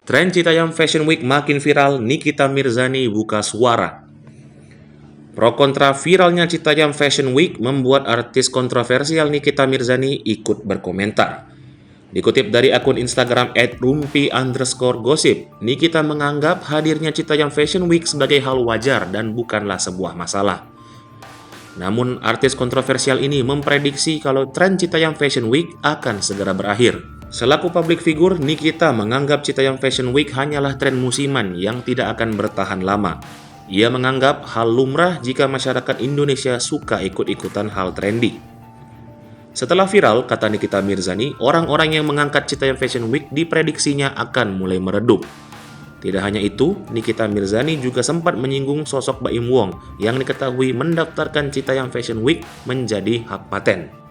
Tren Citayam Fashion Week makin viral, Nikita Mirzani buka suara. Pro kontra viralnya Citayam Fashion Week membuat artis kontroversial Nikita Mirzani ikut berkomentar. Dikutip dari akun Instagram @rumpi_gosip, Nikita menganggap hadirnya Citayam Fashion Week sebagai hal wajar dan bukanlah sebuah masalah. Namun, artis kontroversial ini memprediksi kalau tren Citayam Fashion Week akan segera berakhir. Selaku publik figur, Nikita menganggap Citayam Fashion Week hanyalah tren musiman yang tidak akan bertahan lama. Ia menganggap hal lumrah jika masyarakat Indonesia suka ikut-ikutan hal trendy. Setelah viral, kata Nikita Mirzani, orang-orang yang mengangkat Citayam Fashion Week diprediksinya akan mulai meredup. Tidak hanya itu, Nikita Mirzani juga sempat menyinggung sosok Baim Wong yang diketahui mendaftarkan Citayam Fashion Week menjadi hak paten.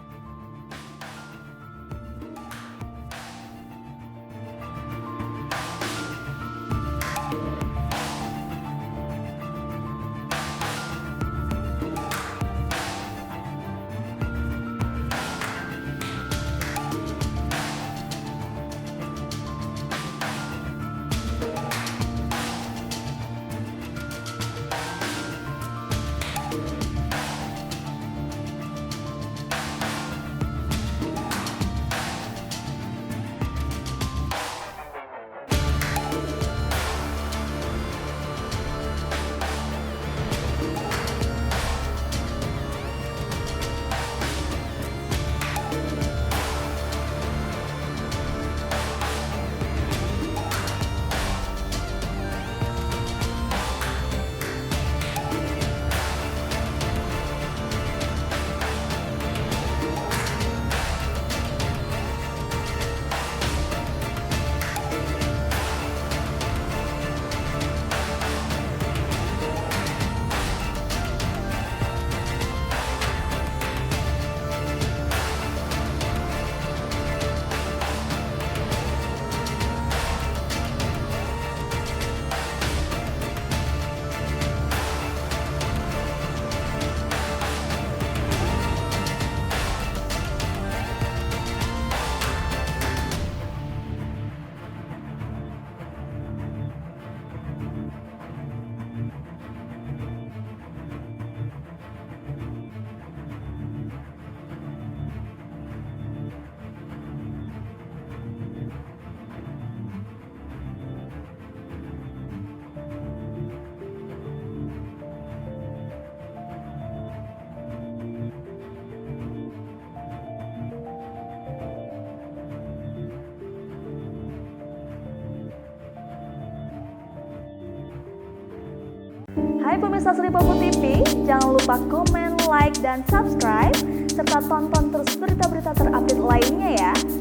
Hai pemirsa Sri Popo TV, jangan lupa komen, like, dan subscribe, serta tonton terus berita-berita terupdate lainnya ya.